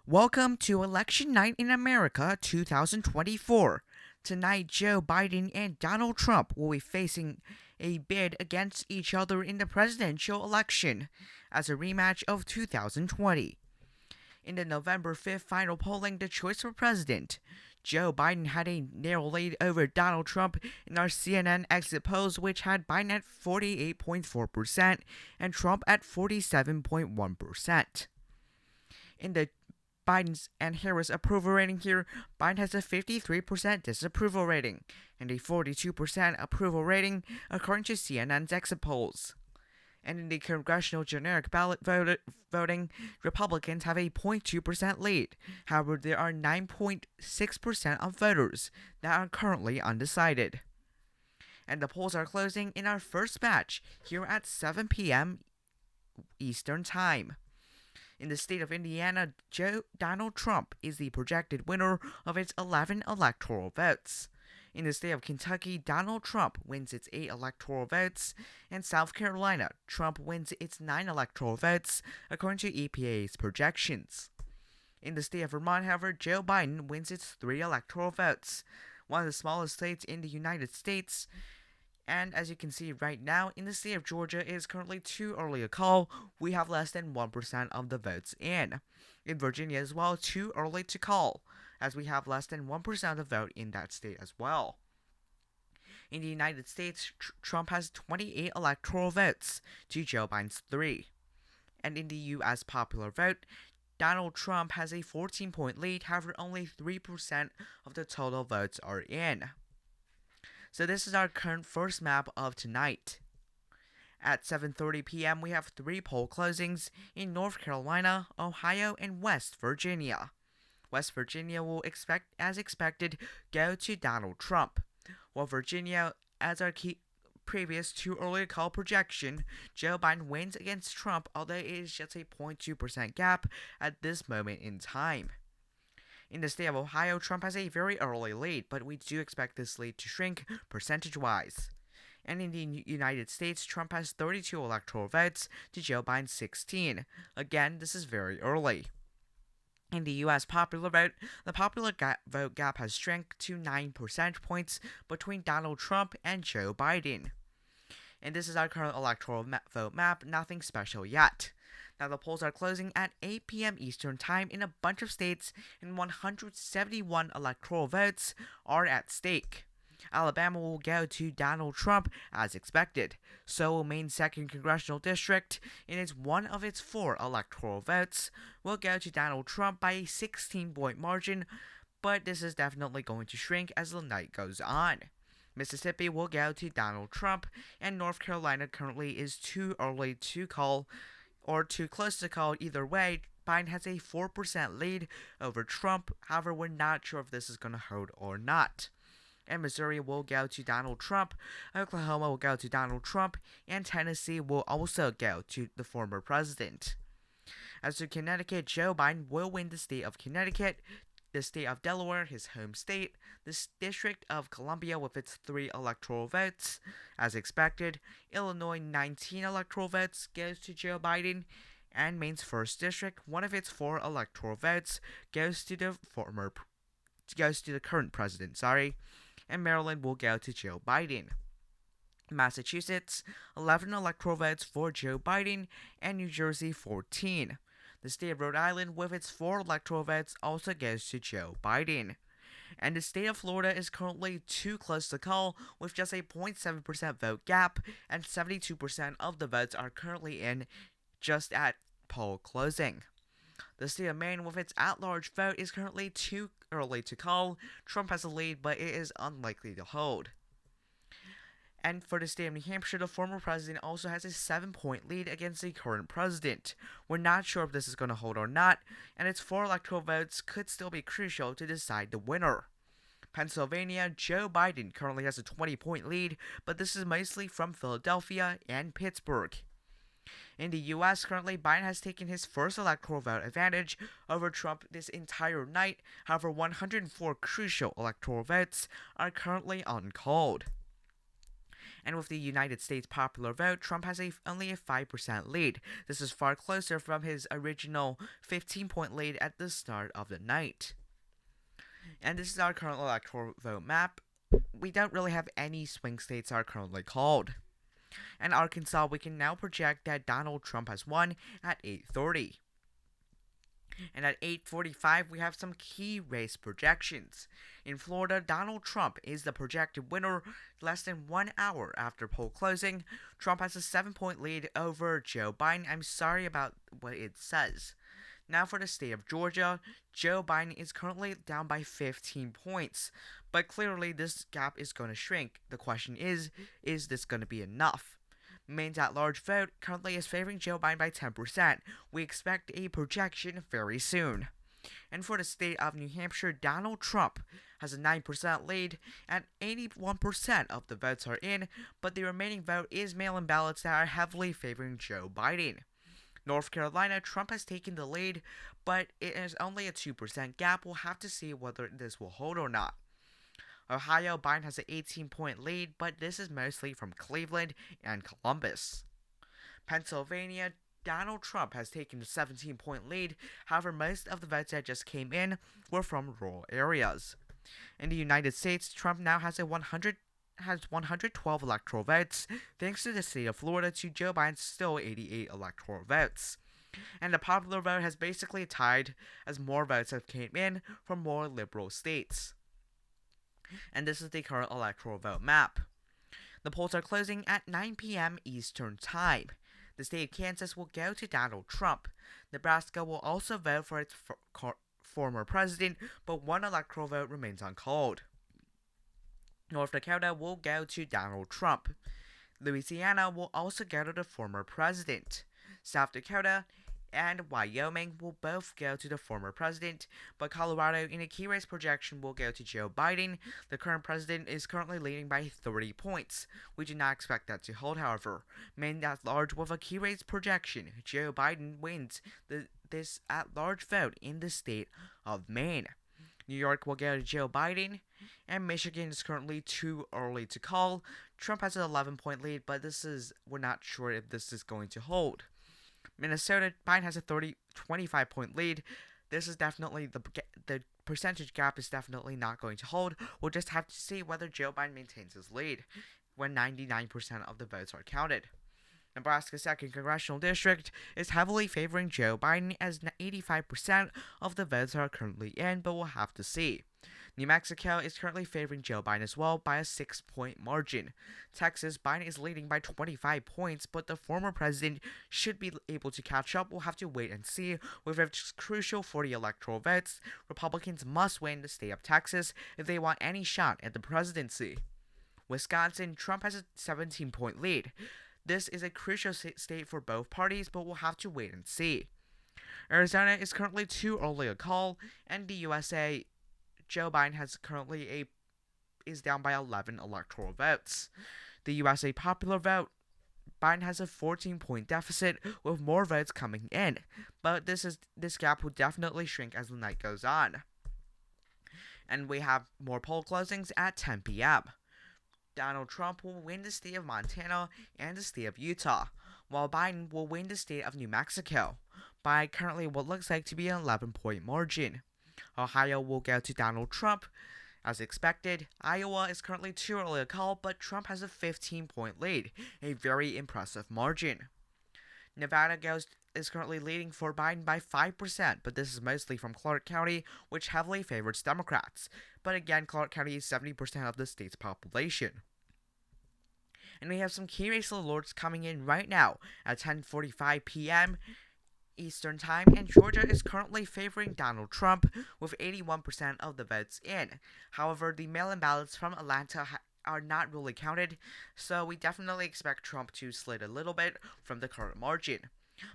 Welcome to Election Night in America 2024. Tonight, Joe Biden and Donald Trump will be facing a bid against each other in the presidential election as a rematch of 2020. In the November 5th final polling, the choice for president, Joe Biden had a narrow lead over Donald Trump in our CNN exit polls, which had Biden at 48.4% and Trump at 47.1%. In the Biden's and Harris approval rating here, Biden has a 53% disapproval rating and a 42% approval rating according to CNN's exit polls. And in the congressional generic ballot voting, Republicans have a 0.2% lead. However, there are 9.6% of voters that are currently undecided. And the polls are closing in our first batch here at 7 p.m. Eastern Time. In the state of Indiana, Donald Trump is the projected winner of its 11 electoral votes. In the state of Kentucky, Donald Trump wins its 8 electoral votes. In South Carolina, Trump wins its 9 electoral votes, according to EPA's projections. In the state of Vermont, however, Joe Biden wins its 3 electoral votes, one of the smallest states in the United States. And as you can see right now, in the state of Georgia, it is currently too early to call. We have less than 1% of the votes in. In Virginia as well, too early to call, as we have less than 1% of the vote in that state as well. In the United States, Trump has 28 electoral votes to Joe Biden's 3. And in the U.S. popular vote, Donald Trump has a 14-point lead, however only 3% of the total votes are in. So this is our current first map of tonight. At 7:30 p.m. we have 3 poll closings in North Carolina, Ohio, and West Virginia. West Virginia will as expected, go to Donald Trump, while Virginia, as our previous too early to call projection, Joe Biden wins against Trump, although it is just a 0.2% gap at this moment in time. In the state of Ohio, Trump has a very early lead, but we do expect this lead to shrink percentage-wise. And in the United States, Trump has 32 electoral votes to Joe Biden's 16. Again, this is very early. In the U.S. popular vote, the popular vote gap has shrunk to 9 percentage points between Donald Trump and Joe Biden. And this is our current electoral vote map, nothing special yet. Now the polls are closing at 8 p.m. Eastern Time in a bunch of states, and 171 electoral votes are at stake. Alabama will go to Donald Trump as expected. So will Maine's 2nd Congressional District, and it's one of its 4 electoral votes will go to Donald Trump by a 16-point margin, but this is definitely going to shrink as the night goes on. Mississippi will go to Donald Trump, and North Carolina currently is too early to call, or too close to call. Either way, Biden has a 4% lead over Trump. However, we're not sure if this is going to hold or not. And Missouri will go to Donald Trump, Oklahoma will go to Donald Trump, and Tennessee will also go to the former president. As to Connecticut, Joe Biden will win the state of Connecticut, the state of Delaware, his home state, the District of Columbia with its 3 electoral votes, as expected. Illinois, 19 electoral votes goes to Joe Biden, and Maine's 1st District, one of its 4 electoral votes goes to the current president, and Maryland will go to Joe Biden. Massachusetts, 11 electoral votes for Joe Biden, and New Jersey, 14. The state of Rhode Island, with its 4 electoral votes, also goes to Joe Biden. And the state of Florida is currently too close to call, with just a 0.7% vote gap, and 72% of the votes are currently in just at poll closing. The state of Maine, with its at-large vote, is currently too early to call. Trump has a lead, but it is unlikely to hold. And for the state of New Hampshire, the former president also has a 7-point lead against the current president. We're not sure if this is going to hold or not, and its 4 electoral votes could still be crucial to decide the winner. Pennsylvania, Joe Biden currently has a 20-point lead, but this is mostly from Philadelphia and Pittsburgh. In the U.S., currently, Biden has taken his first electoral vote advantage over Trump this entire night. However, 104 crucial electoral votes are currently uncalled. And with the United States popular vote, Trump has only a 5% lead. This is far closer from his original 15-point lead at the start of the night. And this is our current electoral vote map. We don't really have any swing states are currently called. And Arkansas, we can now project that Donald Trump has won at 8:30. And at 8:45, we have some key race projections. In Florida, Donald Trump is the projected winner less than 1 hour after poll closing. Trump has a 7-point lead over Joe Biden. I'm sorry about what it says. Now for the state of Georgia, Joe Biden is currently down by 15 points. But clearly this gap is going to shrink. The question is this going to be enough? Maine's at-large vote currently is favoring Joe Biden by 10%. We expect a projection very soon. And for the state of New Hampshire, Donald Trump has a 9% lead, and 81% of the votes are in, but the remaining vote is mail-in ballots that are heavily favoring Joe Biden. North Carolina, Trump has taken the lead, but it is only a 2% gap. We'll have to see whether this will hold or not. Ohio, Biden has an 18-point lead, but this is mostly from Cleveland and Columbus. Pennsylvania, Donald Trump has taken a 17-point lead. However, most of the votes that just came in were from rural areas. In the United States, Trump now has 112 electoral votes, thanks to the state of Florida to Joe Biden's still 88 electoral votes. And the popular vote has basically tied as more votes have came in from more liberal states. And this is the current electoral vote map. The polls are closing at 9 p.m. Eastern Time. The state of Kansas will go to Donald Trump. Nebraska will also vote for its former president, but one electoral vote remains uncalled. North Dakota will go to Donald Trump. Louisiana will also go to the former president. South Dakota and Wyoming will both go to the former president, but Colorado in a key race projection will go to Joe Biden. The current president is currently leading by 30 points. We do not expect that to hold, however. Maine at large with a key race projection, Joe Biden wins this at-large vote in the state of Maine. New York will go to Joe Biden, and Michigan is currently too early to call. Trump has an 11-point lead, but we're not sure if this is going to hold. Minnesota, Biden has a 25-point lead. This is definitely the percentage gap is definitely not going to hold. We'll just have to see whether Joe Biden maintains his lead when 99% of the votes are counted. Nebraska's 2nd Congressional District is heavily favoring Joe Biden as 85% of the votes are currently in, but we'll have to see. New Mexico is currently favoring Joe Biden as well by a 6-point margin. Texas, Biden is leading by 25 points, but the former president should be able to catch up. We'll have to wait and see. With its crucial 40 electoral votes, Republicans must win the state of Texas if they want any shot at the presidency. Wisconsin, Trump has a 17-point lead. This is a crucial state for both parties, but we'll have to wait and see. Arizona is currently too early a call, and the USA, Joe Biden is down by 11 electoral votes. The USA popular vote, Biden has a 14-point deficit with more votes coming in, but this gap will definitely shrink as the night goes on. And we have more poll closings at 10 p.m. Donald Trump will win the state of Montana and the state of Utah, while Biden will win the state of New Mexico by currently what looks like to be an 11-point margin. Ohio will go to Donald Trump. As expected, Iowa is currently too early to call, but Trump has a 15-point lead, a very impressive margin. Nevada is currently leading for Biden by 5%, but this is mostly from Clark County, which heavily favors Democrats. But again, Clark County is 70% of the state's population. And we have some key race alerts coming in right now at 10:45 p.m. Eastern Time, and Georgia is currently favoring Donald Trump with 81% of the votes in. However, the mail-in ballots from Atlanta are not really counted, so we definitely expect Trump to slide a little bit from the current margin.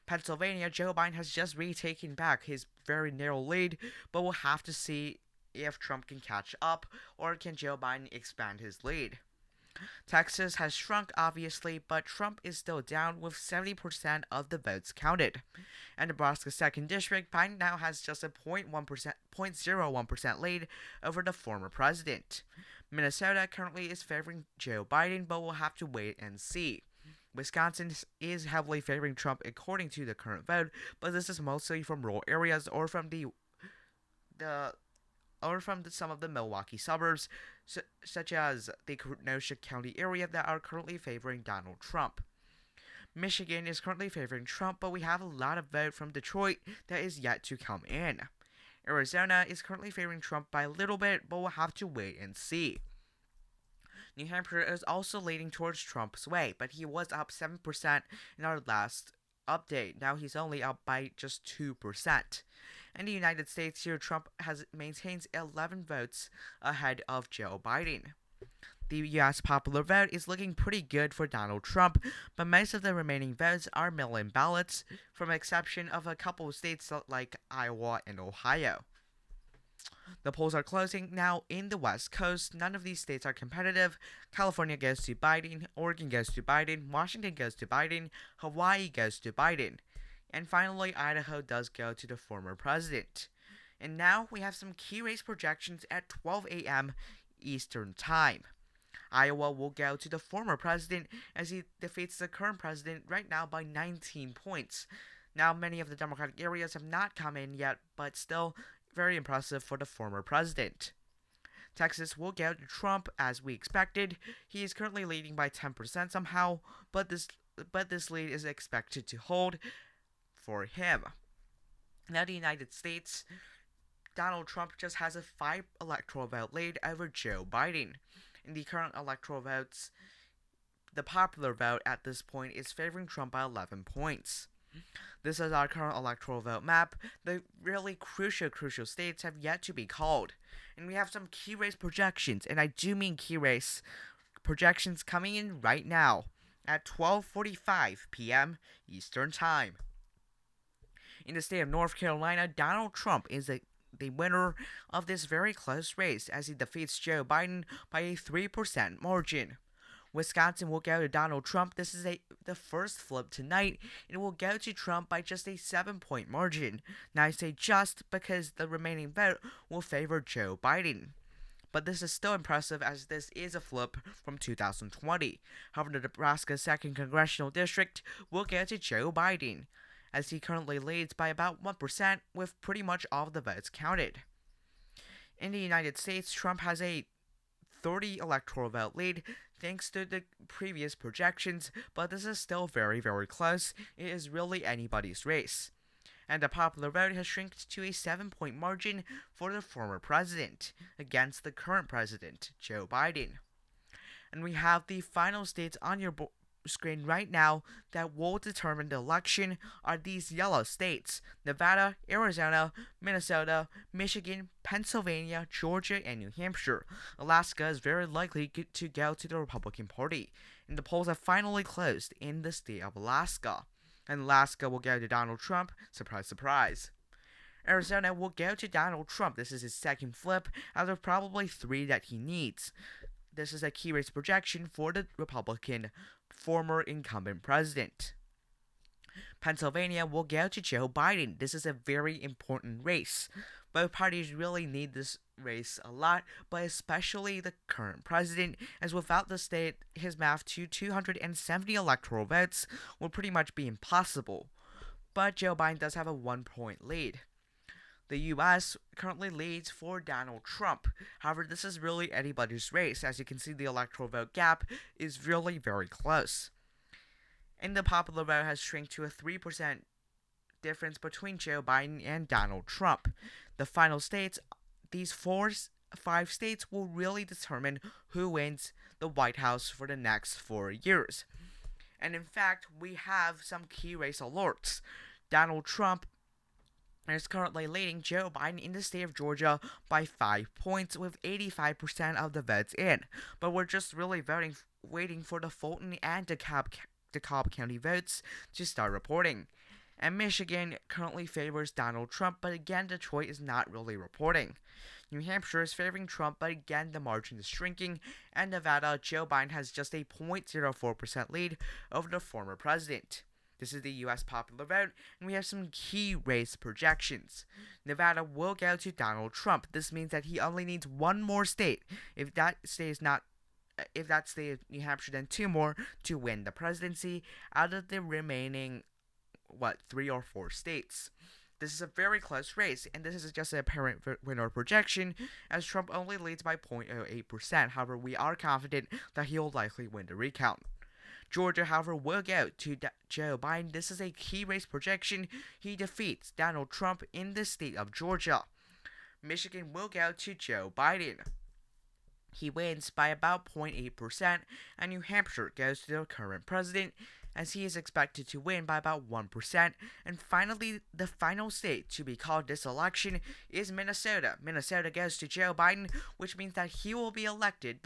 Pennsylvania, Joe Biden has just retaken back his very narrow lead, but we'll have to see if Trump can catch up or can Joe Biden expand his lead. Texas has shrunk, obviously, but Trump is still down with 70% of the votes counted. And Nebraska's 2nd District, Biden now has just a 0.01% lead over the former president. Minnesota currently is favoring Joe Biden, but we'll have to wait and see. Wisconsin is heavily favoring Trump according to the current vote, but this is mostly from rural areas or from some of the Milwaukee suburbs, such as the Kenosha County area, that are currently favoring Donald Trump. Michigan is currently favoring Trump, but we have a lot of vote from Detroit that is yet to come in. Arizona is currently favoring Trump by a little bit, but we'll have to wait and see. New Hampshire is also leaning towards Trump's way, but he was up 7% in our last update. Now he's only up by just 2%. In the United States here, Trump maintains 11 votes ahead of Joe Biden. The U.S. popular vote is looking pretty good for Donald Trump, but most of the remaining votes are mail-in ballots, from the exception of a couple of states like Iowa and Ohio. The polls are closing now in the West Coast. None of these states are competitive. California goes to Biden, Oregon goes to Biden, Washington goes to Biden, Hawaii goes to Biden, and finally Idaho does go to the former president. And now we have some key race projections at 12 a.m. Eastern Time. Iowa will go to the former president as he defeats the current president right now by 19 points. Now, many of the Democratic areas have not come in yet, but still very impressive for the former president. Texas will go to Trump as we expected. He is currently leading by 10% somehow, but this lead is expected to hold for him. Now, the United States, Donald Trump just has a 5 electoral vote lead over Joe Biden. In the current electoral votes, the popular vote at this point is favoring Trump by 11 points. This is our current electoral vote map. The really crucial states have yet to be called. And we have some key race projections, and I do mean key race projections coming in right now at 12:45 p.m. Eastern Time. In the state of North Carolina, Donald Trump is the winner of this very close race as he defeats Joe Biden by a 3% margin. Wisconsin will go to Donald Trump. This is the first flip tonight. It will go to Trump by just a 7-point margin. Now I say just because the remaining vote will favor Joe Biden. But this is still impressive as this is a flip from 2020. However, the Nebraska 2nd Congressional District will go to Joe Biden, as he currently leads by about 1% with pretty much all of the votes counted. In the United States, Trump has a 30 electoral vote lead thanks to the previous projections, but this is still very, very close. It is really anybody's race. And the popular vote has shrunk to a 7-point margin for the former president against the current president, Joe Biden. And we have the final states on your screen right now that will determine the election are these yellow states: Nevada, Arizona, Minnesota, Michigan, Pennsylvania, Georgia, and New Hampshire. Alaska is very likely to go to the Republican Party, and the polls have finally closed in the state of Alaska. And Alaska will go to Donald Trump. Surprise, surprise. Arizona will go to Donald Trump. This is his second flip out of probably 3 that he needs. This is a key race projection for the Republican former incumbent president. Pennsylvania will go to Joe Biden. This is a very important race. Both parties really need this race a lot, but especially the current president, as without the state, his math to 270 electoral votes would pretty much be impossible. But Joe Biden does have a 1-point lead. The U.S. currently leads for Donald Trump. However, this is really anybody's race. As you can see, the electoral vote gap is really very close. And the popular vote has shrunk to a 3% difference between Joe Biden and Donald Trump. The final states, these 5 states, will really determine who wins the White House for the next 4 years. And in fact, we have some key race alerts. Donald Trump is currently leading Joe Biden in the state of Georgia by 5 points with 85% of the votes in. But we're just really waiting for the Fulton and DeKalb County votes to start reporting. And Michigan currently favors Donald Trump, but again, Detroit is not really reporting. New Hampshire is favoring Trump, but again, the margin is shrinking. And Nevada, Joe Biden has just a 0.04% lead over the former president. This is the U.S. popular vote, and we have some key race projections. Nevada will go to Donald Trump. This means that he only needs one more state. If that state is New Hampshire, then two more to win the presidency out of the remaining, 3 or 4 states. This is a very close race, and this is just an apparent winner projection, as Trump only leads by 0.08%. However, we are confident that he will likely win the recount. Georgia, however, will go to Joe Biden. This is a key race projection. He defeats Donald Trump in the state of Georgia. Michigan will go to Joe Biden. He wins by about 0.8%, and New Hampshire goes to the current president, as he is expected to win by about 1%. And finally, the final state to be called this election is Minnesota. Minnesota goes to Joe Biden, which means that he will be re-elected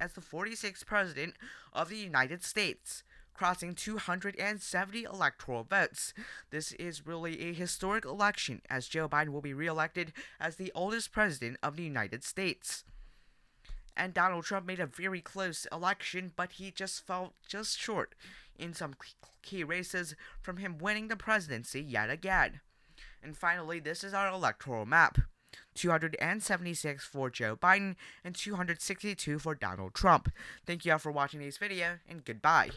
as the 46th president of the United States, crossing 270 electoral votes. This is really a historic election, as Joe Biden will be re-elected as the oldest president of the United States. And Donald Trump made a very close election, but he just fell just short in some key races from him winning the presidency yet again. And finally, this is our electoral map. 276 for Joe Biden and 262 for Donald Trump. Thank you all for watching today's video, and goodbye.